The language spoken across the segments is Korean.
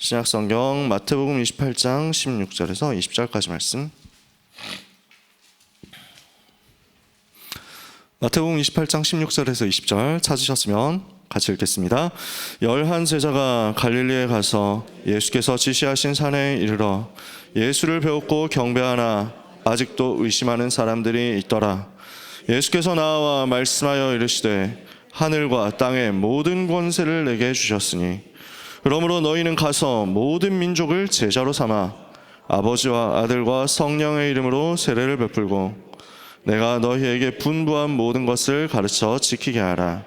신약성경 마태복음 28장 16절에서 20절까지 말씀. 마태복음 28장 16절에서 20절 찾으셨으면 같이 읽겠습니다. 11 제자가 갈릴리에 가서 예수께서 지시하신 산에 이르러 예수를 배웠고 경배하나 아직도 의심하는 사람들이 있더라. 예수께서 나와 말씀하여 이르시되 하늘과 땅의 모든 권세를 내게 주셨으니 그러므로 너희는 가서 모든 민족을 제자로 삼아 아버지와 아들과 성령의 이름으로 세례를 베풀고 내가 너희에게 분부한 모든 것을 가르쳐 지키게 하라.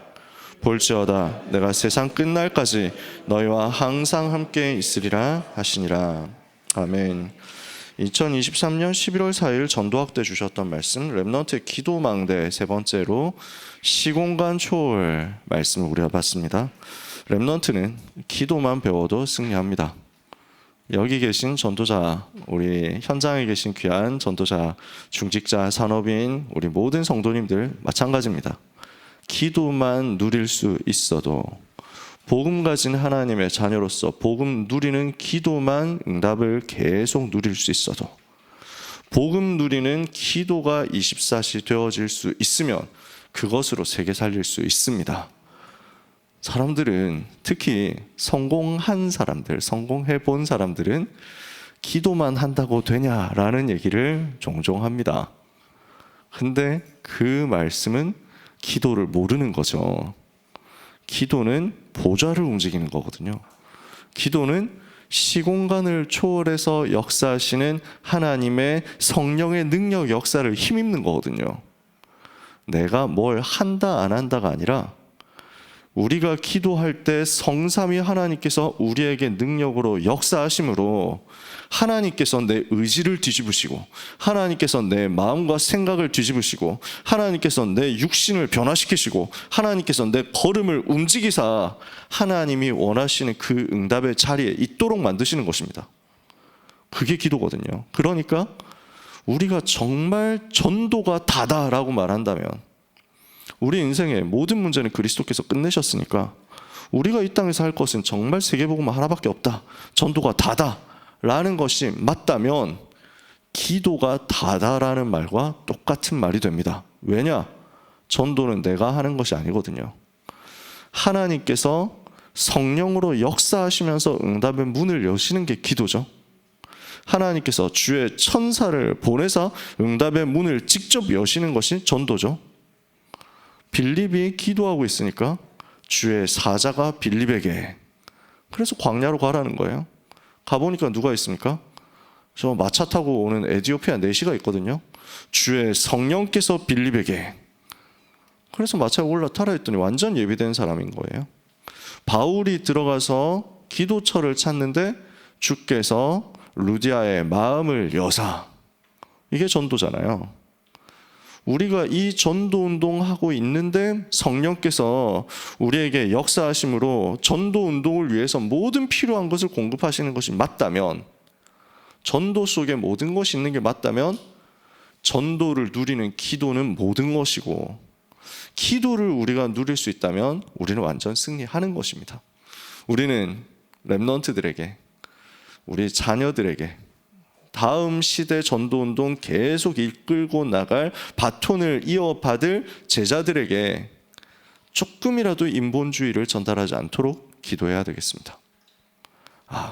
볼지어다 내가 세상 끝날까지 너희와 항상 함께 있으리라 하시니라. 아멘. 2023년 11월 4일 전도학 때 주셨던 말씀, 렘넌트의 기도망대 세 번째로 시공간 초월 말씀을 우리가 봤습니다. 렘넌트는 기도만 배워도 승리합니다. 여기 계신 전도자, 우리 현장에 계신 귀한 전도자, 중직자, 산업인, 우리 모든 성도님들 마찬가지입니다. 기도만 누릴 수 있어도, 복음 가진 하나님의 자녀로서 복음 누리는 기도만 응답을 계속 누릴 수 있어도, 복음 누리는 기도가 24시 되어질 수 있으면 그것으로 세계 살릴 수 있습니다. 사람들은, 특히 성공한 사람들, 성공해 본 사람들은 기도만 한다고 되냐라는 얘기를 종종 합니다. 근데 그 말씀은 기도를 모르는 거죠. 기도는 보좌를 움직이는 거거든요. 기도는 시공간을 초월해서 역사하시는 하나님의 성령의 능력 역사를 힘입는 거거든요. 내가 뭘 한다 안 한다가 아니라 우리가 기도할 때 성삼위 하나님께서 우리에게 능력으로 역사하심으로 하나님께서 내 의지를 뒤집으시고 하나님께서 내 마음과 생각을 뒤집으시고 하나님께서 내 육신을 변화시키시고 하나님께서 내 걸음을 움직이사 하나님이 원하시는 그 응답의 자리에 있도록 만드시는 것입니다. 그게 기도거든요. 그러니까 우리가 정말 전도가 다다라고 말한다면, 우리 인생의 모든 문제는 그리스도께서 끝내셨으니까 우리가 이 땅에서 할 것은 정말 세계복음 하나밖에 없다, 전도가 다다 라는 것이 맞다면 기도가 다다라는 말과 똑같은 말이 됩니다. 왜냐? 전도는 내가 하는 것이 아니거든요. 하나님께서 성령으로 역사하시면서 응답의 문을 여시는 게 기도죠. 하나님께서 주의 천사를 보내사 응답의 문을 직접 여시는 것이 전도죠. 빌립이 기도하고 있으니까 주의 사자가 빌립에게, 그래서 광야로 가라는 거예요. 가보니까 누가 있습니까? 저 마차 타고 오는 에티오피아 내시가 있거든요. 주의 성령께서 빌립에게, 그래서 마차에 올라타라 했더니 완전 예비된 사람인 거예요. 바울이 들어가서 기도처를 찾는데 주께서 루디아의 마음을 여사, 이게 전도잖아요. 우리가 이 전도운동하고 있는데 성령께서 우리에게 역사하심으로 전도운동을 위해서 모든 필요한 것을 공급하시는 것이 맞다면, 전도 속에 모든 것이 있는 게 맞다면 전도를 누리는 기도는 모든 것이고, 기도를 우리가 누릴 수 있다면 우리는 완전 승리하는 것입니다. 우리는 렘넌트들에게, 우리 자녀들에게 다음 시대 전도운동 계속 이끌고 나갈 바톤을 이어받을 제자들에게 조금이라도 인본주의를 전달하지 않도록 기도해야 되겠습니다.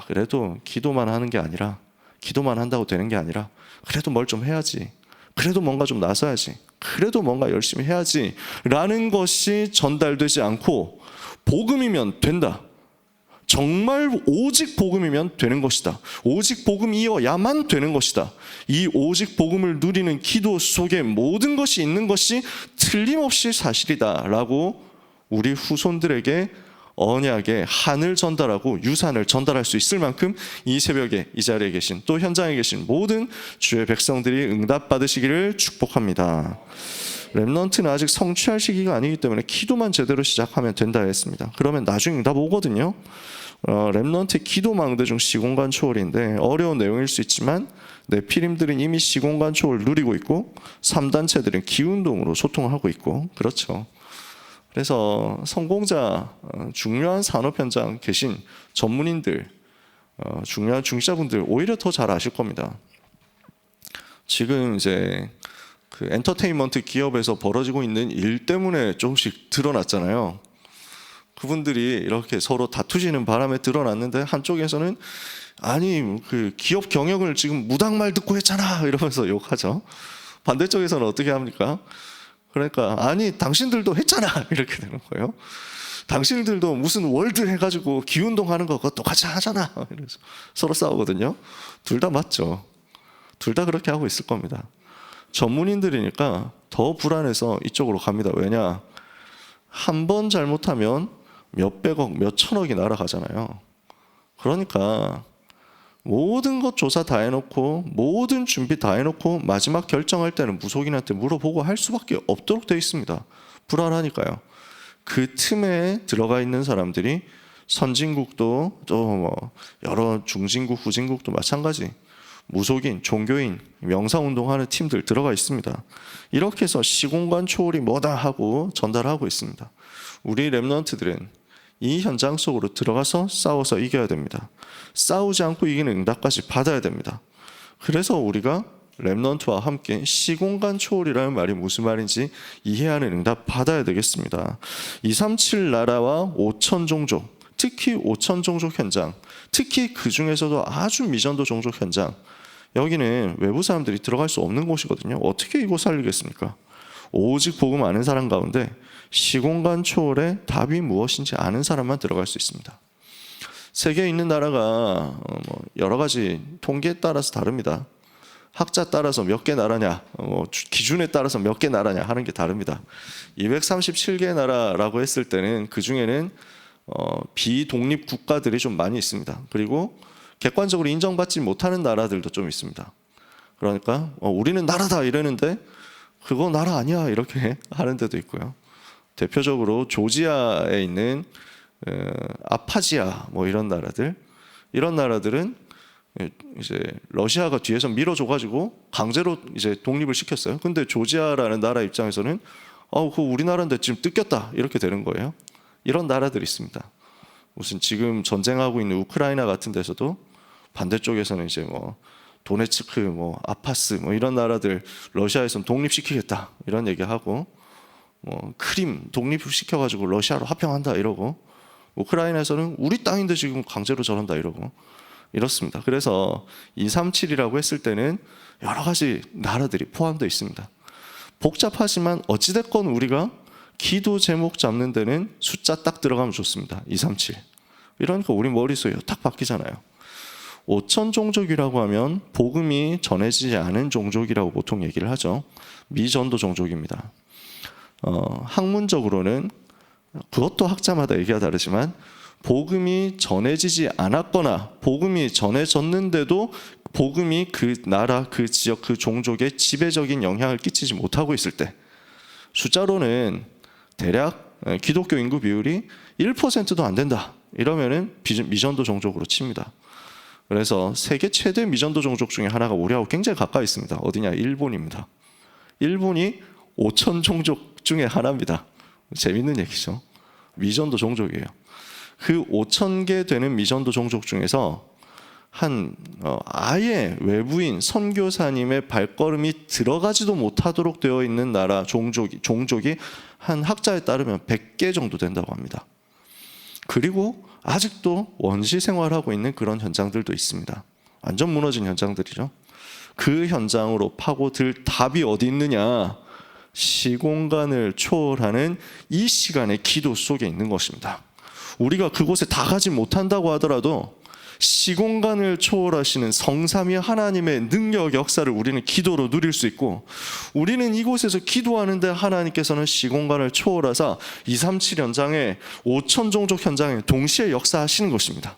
그래도 기도만 하는 게 아니라, 기도만 한다고 되는 게 아니라 그래도 뭘 좀 해야지, 그래도 뭔가 좀 나서야지, 그래도 뭔가 열심히 해야지 라는 것이 전달되지 않고, 복음이면 된다, 정말 오직 복음이면 되는 것이다, 오직 복음이어야만 되는 것이다, 이 오직 복음을 누리는 기도 속에 모든 것이 있는 것이 틀림없이 사실이다 라고 우리 후손들에게 언약의 한을 전달하고 유산을 전달할 수 있을 만큼 이 새벽에 이 자리에 계신, 또 현장에 계신 모든 주의 백성들이 응답받으시기를 축복합니다. 렘넌트는 아직 성취할 시기가 아니기 때문에 기도만 제대로 시작하면 된다 했습니다. 그러면 나중에 응답 오거든요. 렘넌트의 기도망대 중 시공간 초월인데 어려운 내용일 수 있지만 네피림들은 이미 시공간 초월 누리고 있고 3단체들은 기운동으로 소통을 하고 있고, 그렇죠. 그래서 성공자, 중요한 산업 현장 계신 전문인들, 중요한 중직자분들 오히려 더 잘 아실 겁니다. 지금 이제 그 엔터테인먼트 기업에서 벌어지고 있는 일 때문에 조금씩 드러났잖아요. 그분들이 이렇게 서로 다투시는 바람에 드러났는데 한쪽에서는 아니 그 기업 경영을 지금 무당말 듣고 했잖아 이러면서 욕하죠. 반대쪽에서는 어떻게 합니까? 그러니까 아니 당신들도 했잖아 이렇게 되는 거예요. 당신들도 무슨 월드 해가지고 기운동 하는 거 그거 똑같이 하잖아. 이래서 서로 싸우거든요. 둘 다 맞죠. 둘 다 그렇게 하고 있을 겁니다. 전문인들이니까 더 불안해서 이쪽으로 갑니다. 왜냐? 한 번 잘못하면 몇백억, 몇천억이 날아가잖아요. 그러니까 모든 것 조사 다 해놓고 모든 준비 다 해놓고 마지막 결정할 때는 무속인한테 물어보고 할 수밖에 없도록 되어 있습니다. 불안하니까요. 그 틈에 들어가 있는 사람들이 선진국도 또 뭐 여러 중진국, 후진국도 마찬가지 무속인, 종교인, 명상운동하는 팀들 들어가 있습니다. 이렇게 해서 시공간 초월이 뭐다 하고 전달하고 있습니다. 우리 랩런트들은 이 현장 속으로 들어가서 싸워서 이겨야 됩니다. 싸우지 않고 이기는 응답까지 받아야 됩니다. 그래서 우리가 랩넌트와 함께 시공간 초월이라는 말이 무슨 말인지 이해하는 응답 받아야 되겠습니다. 237 나라와 5천 종족, 특히 5천 종족 현장, 특히 그 중에서도 아주 미전도 종족 현장, 여기는 외부 사람들이 들어갈 수 없는 곳이거든요. 어떻게 이곳 살리겠습니까? 오직 복음 아는 사람 가운데 시공간 초월의 답이 무엇인지 아는 사람만 들어갈 수 있습니다. 세계에 있는 나라가 여러 가지 통계에 따라서 다릅니다. 학자 따라서 몇 개 나라냐, 기준에 따라서 몇 개 나라냐 하는 게 다릅니다. 237개 나라라고 했을 때는 그 중에는 비독립 국가들이 좀 많이 있습니다. 그리고 객관적으로 인정받지 못하는 나라들도 좀 있습니다. 그러니까 우리는 나라다 이러는데 그거 나라 아니야 이렇게 하는 데도 있고요. 대표적으로 조지아에 있는 아파지아 뭐 이런 나라들은 이제 러시아가 뒤에서 밀어줘가지고 강제로 이제 독립을 시켰어요. 근데 조지아라는 나라 입장에서는 그거 우리나라인데 지금 뜯겼다 이렇게 되는 거예요. 이런 나라들이 있습니다. 무슨 지금 전쟁하고 있는 우크라이나 같은 데서도 반대쪽에서는 이제 뭐 도네츠크, 뭐 아파스, 뭐 이런 나라들 러시아에서는 독립시키겠다 이런 얘기하고, 뭐 크림 독립시켜가지고 러시아로 합병한다 이러고, 우크라이나에서는 우리 땅인데 지금 강제로 저런다 이러고 이렇습니다. 그래서 237이라고 했을 때는 여러 가지 나라들이 포함되어 있습니다. 복잡하지만 어찌됐건 우리가 기도 제목 잡는 데는 숫자 딱 들어가면 좋습니다. 237. 이러니까 우리 머릿속에 딱 바뀌잖아요. 5천 종족이라고 하면 복음이 전해지지 않은 종족이라고 보통 얘기를 하죠. 미전도 종족입니다. 학문적으로는 그것도 학자마다 얘기가 다르지만 복음이 전해지지 않았거나 복음이 전해졌는데도 복음이 그 나라, 그 지역, 그 종족에 지배적인 영향을 끼치지 못하고 있을 때, 숫자로는 대략 기독교 인구 비율이 1%도 안 된다 이러면은 미전도 종족으로 칩니다. 그래서 세계 최대 미전도 종족 중에 하나가 우리하고 굉장히 가까이 있습니다. 어디냐? 일본입니다. 일본이 5천 종족 중에 하나입니다. 재밌는 얘기죠. 미전도 종족이에요. 그 5천 개 되는 미전도 종족 중에서 아예 외부인 선교사님의 발걸음이 들어가지도 못하도록 되어 있는 나라 종족이 한 학자에 따르면 100개 정도 된다고 합니다. 그리고 아직도 원시 생활하고 있는 그런 현장들도 있습니다. 완전 무너진 현장들이죠. 그 현장으로 파고들 답이 어디 있느냐? 시공간을 초월하는 이 시간의 기도 속에 있는 것입니다. 우리가 그곳에 다 가지 못한다고 하더라도 시공간을 초월하시는 성삼위 하나님의 능력 역사를 우리는 기도로 누릴 수 있고, 우리는 이곳에서 기도하는데 하나님께서는 시공간을 초월하사 237 현장에 5천 종족 현장에 동시에 역사하시는 것입니다.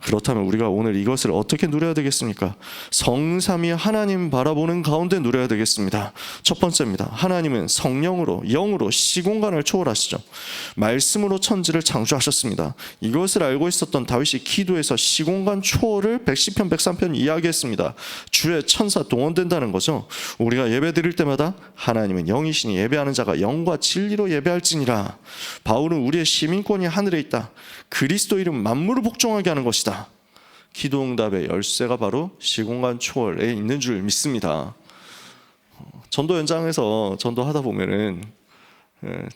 그렇다면 우리가 오늘 이것을 어떻게 누려야 되겠습니까? 성삼위 하나님 바라보는 가운데 누려야 되겠습니다. 첫 번째입니다. 하나님은 성령으로, 영으로 시공간을 초월하시죠. 말씀으로 천지를 창조하셨습니다. 이것을 알고 있었던 다윗이 기도에서 시공간 초월을 110편, 103편 이야기했습니다. 주의 천사 동원된다는 거죠. 우리가 예배 드릴 때마다 하나님은 영이시니 예배하는 자가 영과 진리로 예배할지니라. 바울은 우리의 시민권이 하늘에 있다. 그리스도 이름 만물을 복종하게 하는 것이다. 기도 응답의 열쇠가 바로 시공간 초월에 있는 줄 믿습니다. 전도 현장에서 전도하다 보면은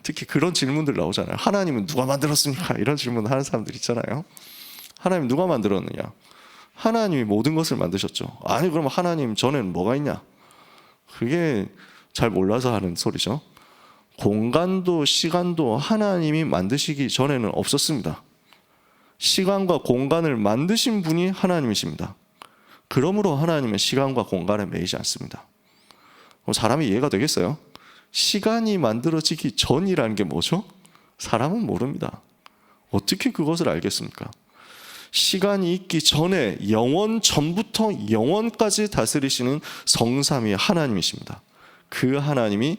특히 그런 질문들 나오잖아요. 하나님은 누가 만들었습니까? 이런 질문 하는 사람들 있잖아요. 하나님 누가 만들었느냐? 하나님이 모든 것을 만드셨죠. 아니 그럼 하나님 전에는 뭐가 있냐? 그게 잘 몰라서 하는 소리죠. 공간도 시간도 하나님이 만드시기 전에는 없었습니다. 시간과 공간을 만드신 분이 하나님이십니다. 그러므로 하나님은 시간과 공간에 매이지 않습니다. 그럼 사람이 이해가 되겠어요? 시간이 만들어지기 전이라는 게 뭐죠? 사람은 모릅니다. 어떻게 그것을 알겠습니까? 시간이 있기 전에 영원 전부터 영원까지 다스리시는 성삼위 하나님이십니다. 그 하나님이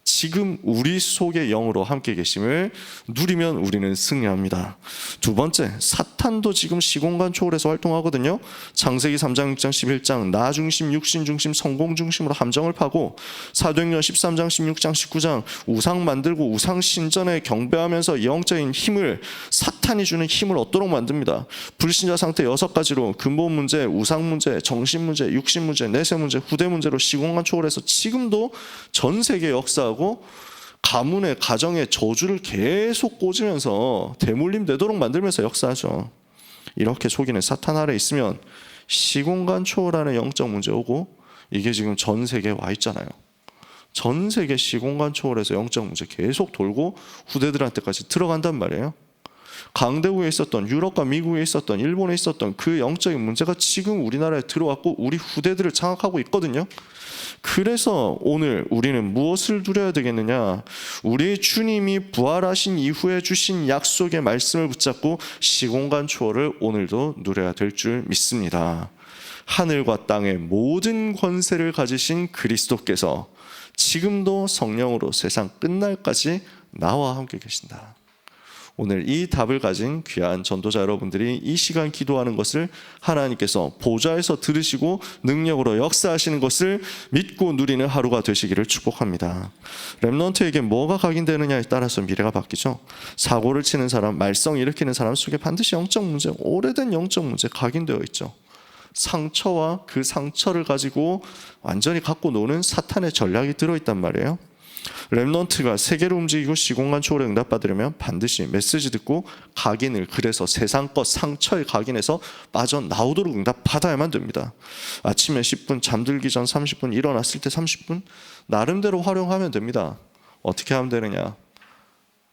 지금 우리 속의 영으로 함께 계심을 누리면 우리는 승리합니다. 두 번째, 사탄도 지금 시공간 초월해서 활동하거든요. 창세기 3장 6장 11장 나 중심, 육신 중심, 성공 중심으로 함정을 파고, 사도행전 13장 16장 19장 우상 만들고 우상 신전에 경배하면서 영적인 힘을, 사탄이 주는 힘을 얻도록 만듭니다. 불신자 상태 6가지로 근본 문제, 우상 문제, 정신 문제, 육신 문제, 내세 문제, 후대 문제로 시공간 초월해서 지금도 전 세계 역사하고 가문의 가정의 저주를 계속 꽂으면서 대물림 되도록 만들면서 역사하죠. 이렇게 속이는 사탄 아래 있으면 시공간 초월하는 영적 문제 오고, 이게 지금 전 세계에 와 있잖아요. 전 세계 시공간 초월해서 영적 문제 계속 돌고 후대들한테까지 들어간단 말이에요. 강대국에 있었던, 유럽과 미국에 있었던, 일본에 있었던 그 영적인 문제가 지금 우리나라에 들어왔고 우리 후대들을 장악하고 있거든요. 그래서 오늘 우리는 무엇을 누려야 되겠느냐? 우리 주님이 부활하신 이후에 주신 약속의 말씀을 붙잡고 시공간 초월을 오늘도 누려야 될 줄 믿습니다. 하늘과 땅의 모든 권세를 가지신 그리스도께서 지금도 성령으로 세상 끝날까지 나와 함께 계신다. 오늘 이 답을 가진 귀한 전도자 여러분들이 이 시간 기도하는 것을 하나님께서 보좌에서 들으시고 능력으로 역사하시는 것을 믿고 누리는 하루가 되시기를 축복합니다. 렘넌트에게 뭐가 각인되느냐에 따라서 미래가 바뀌죠. 사고를 치는 사람, 말썽 일으키는 사람 속에 반드시 영적 문제, 오래된 영적 문제 각인되어 있죠. 상처와 그 상처를 가지고 완전히 갖고 노는 사탄의 전략이 들어있단 말이에요. 렘넌트가 세계를 움직이고 시공간 초월에 응답받으려면 반드시 메시지 듣고 각인을, 그래서 세상 것 상처에 각인해서 빠져나오도록 응답받아야만 됩니다. 아침에 10분, 잠들기 전 30분, 일어났을 때 30분 나름대로 활용하면 됩니다. 어떻게 하면 되느냐?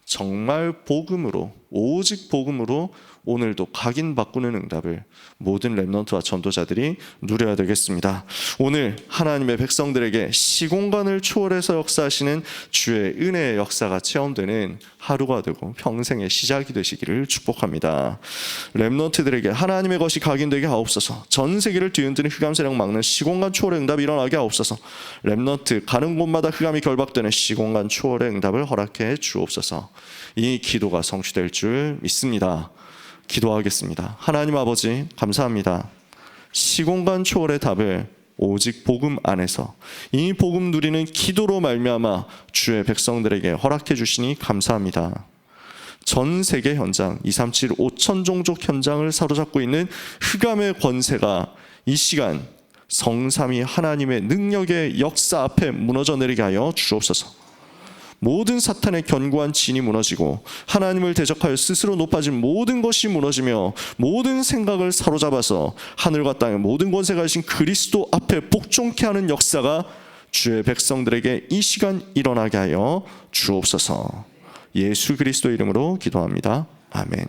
정말 복음으로, 오직 복음으로 오늘도 각인 바꾸는 응답을 모든 렘넌트와 전도자들이 누려야 되겠습니다. 오늘 하나님의 백성들에게 시공간을 초월해서 역사하시는 주의 은혜의 역사가 체험되는 하루가 되고 평생의 시작이 되시기를 축복합니다. 렘넌트들에게 하나님의 것이 각인되게 하옵소서. 전 세계를 뒤흔드는 흑암 세력 막는 시공간 초월의 응답이 일어나게 하옵소서. 렘넌트 가는 곳마다 흑암이 결박되는 시공간 초월의 응답을 허락해 주옵소서. 이 기도가 성취될 줄 믿습니다. 기도하겠습니다. 하나님 아버지 감사합니다. 시공간 초월의 답을 오직 복음 안에서 이 복음 누리는 기도로 말미암아 주의 백성들에게 허락해 주시니 감사합니다. 전 세계 현장 237 5천 종족 현장을 사로잡고 있는 흑암의 권세가 이 시간 성삼위 하나님의 능력의 역사 앞에 무너져 내리게 하여 주옵소서. 모든 사탄의 견고한 진이 무너지고 하나님을 대적하여 스스로 높아진 모든 것이 무너지며 모든 생각을 사로잡아서 하늘과 땅의 모든 권세가 가진 그리스도 앞에 복종케 하는 역사가 주의 백성들에게 이 시간 일어나게 하여 주옵소서. 예수 그리스도 이름으로 기도합니다. 아멘.